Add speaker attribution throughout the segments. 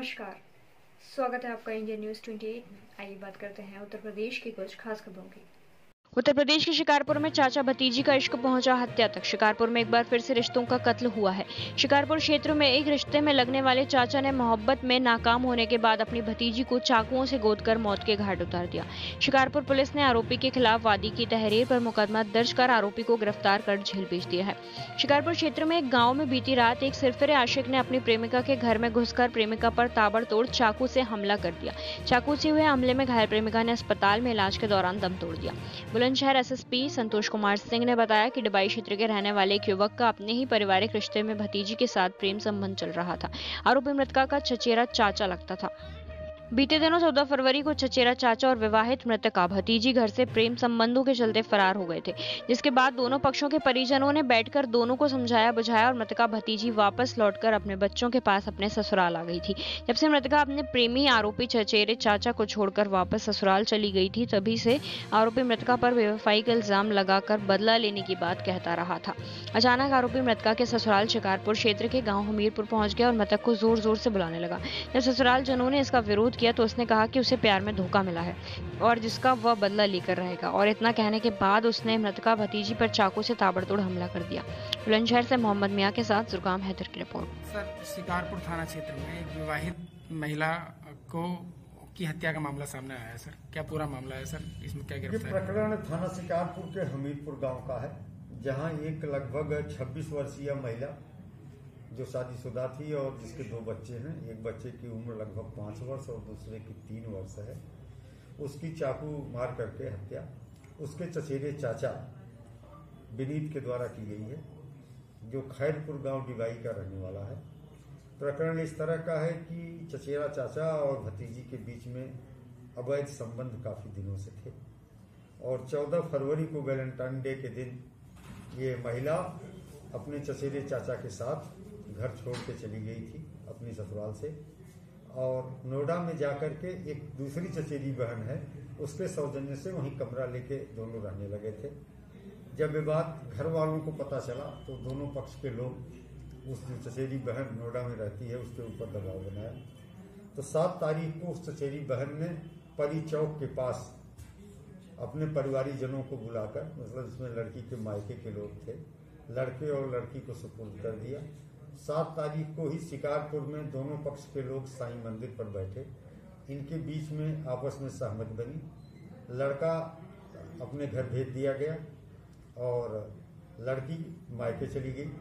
Speaker 1: नमस्कार, स्वागत है आपका इंडिया न्यूज 28 में। आइए बात करते हैं उत्तर प्रदेश की कुछ खास खबरों की। उत्तर प्रदेश के शिकारपुर में चाचा भतीजी का इश्क पहुंचा हत्या तक। शिकारपुर में एक बार फिर से रिश्तों का कत्ल हुआ है। शिकारपुर क्षेत्र में एक रिश्ते में लगने वाले चाचा ने मोहब्बत में नाकाम होने के बाद अपनी भतीजी को चाकुओं से गोदकर मौत के घाट उतार दिया। शिकारपुर पुलिस ने आरोपी के खिलाफ वादी की तहरीर पर मुकदमा दर्ज कर आरोपी को गिरफ्तार कर जेल भेज दिया है। शिकारपुर क्षेत्र में एक गाँव में बीती रात एक सिरफिरे आशिक ने अपनी प्रेमिका के घर में घुसकर प्रेमिका पर ताबड़तोड़ चाकू से हमला कर दिया। चाकू से हुए हमले में घायल प्रेमिका ने अस्पताल में इलाज के दौरान दम तोड़ दिया। बुलंदशहर एसएसपी संतोष कुमार सिंह ने बताया कि डिबाई क्षेत्र के रहने वाले एक युवक का अपने ही पारिवारिक रिश्ते में भतीजी के साथ प्रेम संबंध चल रहा था। आरोपी मृतका का चचेरा चाचा लगता था। बीते दिनों 14 फरवरी को चचेरा चाचा और विवाहित मृतका भतीजी घर से प्रेम संबंधों के चलते फरार हो गए थे, जिसके बाद दोनों पक्षों के परिजनों ने बैठकर दोनों को समझाया बुझाया और मृतका भतीजी वापस लौटकर अपने बच्चों के पास अपने ससुराल आ गई थी। जब से मृतका अपने प्रेमी आरोपी चचेरे चाचा को छोड़कर वापस ससुराल चली गई थी, तभी से आरोपी मृतका पर बेवफाई का इल्जाम लगाकर बदला लेने की बात कहता रहा था। अचानक आरोपी मृतका के ससुराल शिकारपुर क्षेत्र के गाँव हमीरपुर पहुंच गया और मृतक को जोर जोर से बुलाने लगा। जब ससुराल जनों ने इसका विरोध किया तो उसने कहा कि उसे प्यार में धोखा मिला है और जिसका वह बदला लेकर रहेगा, और इतना कहने के बाद उसने मृतका भतीजी पर चाकू से ताबड़तोड़ हमला कर दिया। बुलंदशहर से मोहम्मद मियां के साथ जुर्काम हैदर की रिपोर्ट।
Speaker 2: सर, शिकारपुर थाना क्षेत्र में एक विवाहित महिला की हत्या का मामला सामने आया है। सर, क्या पूरा मामला है? सर, इसमें क्या गिरफ्तार?
Speaker 3: ये प्रकरण थाना शिकारपुर के हमीरपुर गांव का है, जहां एक लगभग 26 वर्षीय महिला जो शादीशुदा थी और जिसके 2 बच्चे हैं, एक बच्चे की उम्र लगभग 5 वर्ष और दूसरे की 3 वर्ष है, उसकी चाकू मार करके हत्या उसके चचेरे चाचा विनीत के द्वारा की गई है, जो खैरपुर गांव डिबाई का रहने वाला है। प्रकरण इस तरह का है कि चचेरा चाचा और भतीजी के बीच में अवैध संबंध काफी दिनों से थे और 14 फरवरी को वैलेंटाइन डे के दिन ये महिला अपने चचेरे चाचा के साथ घर छोड़ के चली गई थी अपनी ससुराल से, और नोएडा में जाकर के एक दूसरी चचेरी बहन है उसके सौजन्य से वहीं कमरा लेके दोनों रहने लगे थे। जब ये बात घर वालों को पता चला तो दोनों पक्ष के लोग उस जो चचेरी बहन नोएडा में रहती है उसके ऊपर दबाव बनाया। तो 7 तारीख को उस चचेरी बहन ने परी चौक के पास अपने परिवारीजनों को बुलाकर, मतलब इसमें लड़की के मायके के लोग थे, लड़के और लड़की को सुपुर्द कर दिया। 7 तारीख को ही शिकारपुर में दोनों पक्ष के लोग साईं मंदिर पर बैठे, इनके बीच में आपस में सहमति बनी। लड़का अपने घर भेज दिया गया और लड़की मायके चली गई।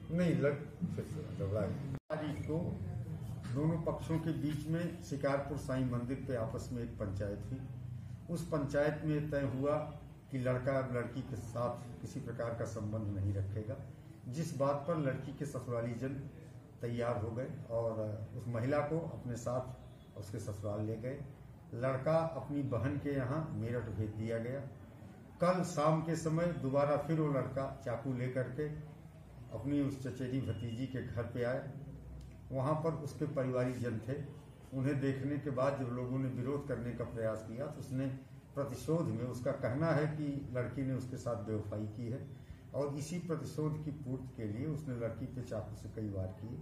Speaker 3: नहीं, तारीख को दोनों पक्षों के बीच में शिकारपुर साईं मंदिर पे आपस में एक पंचायत हुई। उस पंचायत में तय हुआ कि लड़का लड़की के साथ किसी प्रकार का संबंध नहीं रखेगा, जिस बात पर लड़की के ससुराली जन तैयार हो गए और उस महिला को अपने साथ उसके ससुराल ले गए। लड़का अपनी बहन के यहाँ मेरठ भेज दिया गया। कल शाम के समय दोबारा फिर वो लड़का चाकू लेकर के अपनी उस चचेरी भतीजी के घर पे आए। वहां पर उसके परिवारी जन थे। उन्हें देखने के बाद जब लोगों ने विरोध करने का प्रयास किया तो उसने प्रतिशोध में, उसका कहना है कि लड़की ने उसके साथ बेवफाई की है और इसी प्रतिशोध की पूर्ति के लिए उसने लड़की पे चाकू से कई वार किए,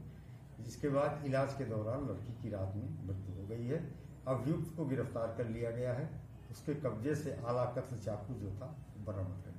Speaker 3: जिसके बाद इलाज के दौरान लड़की की रात में मृत्यु हो गई है। अभियुक्त को गिरफ्तार कर लिया गया है। उसके कब्जे से आला कत्ल चाकू जो था बरामद है।